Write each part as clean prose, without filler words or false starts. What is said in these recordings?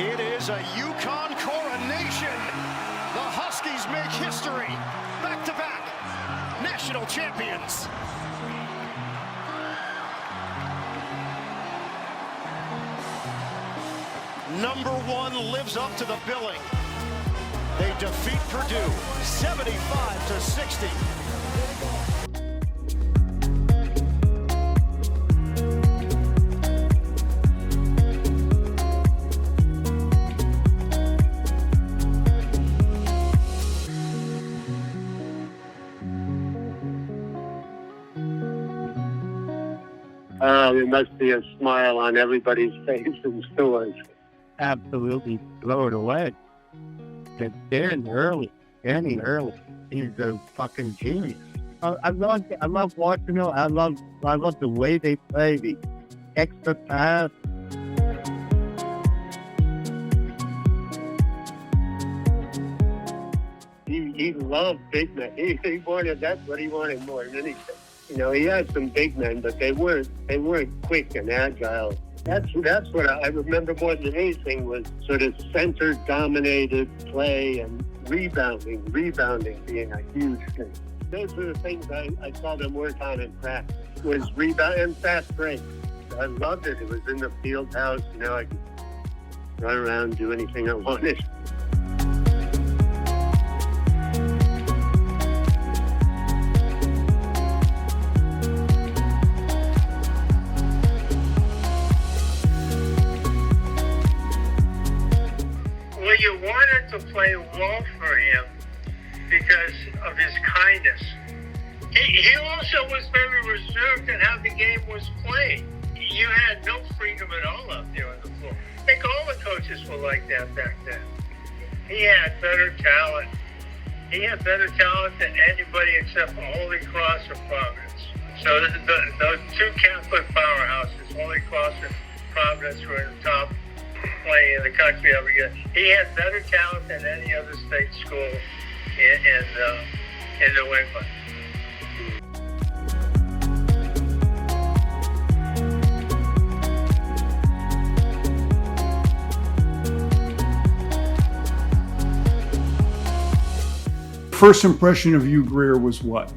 It is a UConn coronation. The Huskies make history. Back-to-back national champions. Number one lives up to the billing. They defeat Purdue 75-60. There must be a smile on everybody's face in Storrs. Absolutely blown away. And Danny Early. He's a fucking genius. I love watching him. I love the way they play, the extra pass. He loved big men. That's what he wanted more than anything. You know, he had some big men, but they weren't quick and agile. That's what I remember more than anything was sort of center-dominated play and rebounding being a huge thing. Those were the things I saw them work on in practice, was rebound and fast break. I loved it. It was in the field house. You know, I could run around, do anything I wanted. You wanted to play well for him because of his kindness. He also was very reserved in how the game was played. You had no freedom at all out there on the floor. I think all the coaches were like that back then. He had better talent. He had better talent than anybody except Holy Cross or Providence. So those two Catholic powerhouses, Holy Cross and Providence, were in the top playing in the country every year. He had better talent than any other state school in New England. First impression of Hugh Greer was what?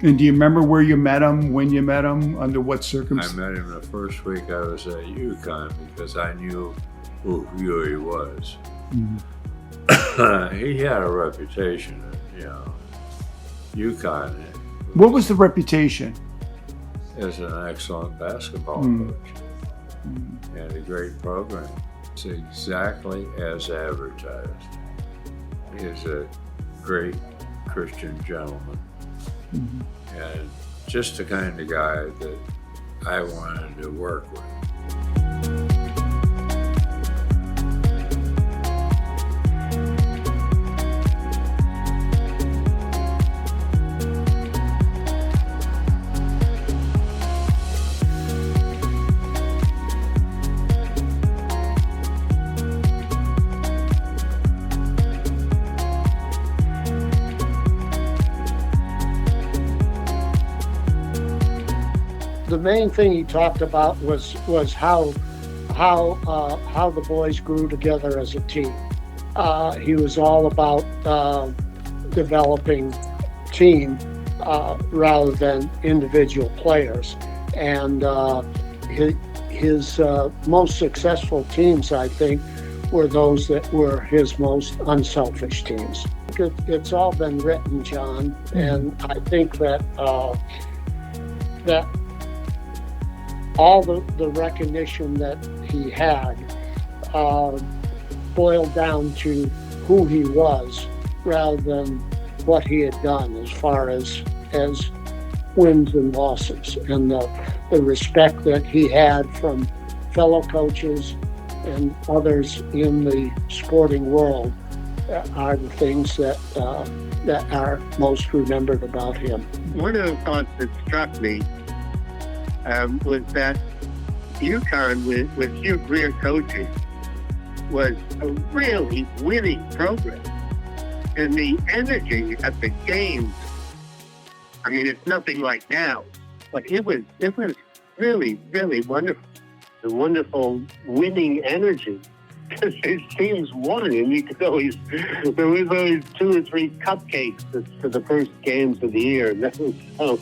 And do you remember where you met him, when you met him, under what circumstances? I met him the first week I was at UConn because I knew who he was. Mm-hmm. He had a reputation at, UConn. What was the reputation? As an excellent basketball coach and a great program. It's exactly as advertised. He is a great Christian gentleman. Mm-hmm. And just the kind of guy that I wanted to work with. The main thing he talked about was how the boys grew together as a team. He was all about developing team rather than individual players. And his most successful teams, I think, were those that were his most unselfish teams. It's all been written, John, and I think that all the recognition that he had boiled down to who he was rather than what he had done as far as wins and losses, and the respect that he had from fellow coaches and others in the sporting world are the things that are most remembered about him. One of the thoughts that struck me was that UConn, with Hugh Greer coaching, was a really winning program. And the energy at the games, I mean, it's nothing like now, but it was really, really wonderful. The wonderful winning energy because his teams won, and you could always, there was always 2 or 3 cupcakes for the first games of the year. And that was, so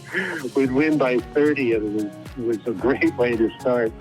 we'd win by 30, and it was a great way to start.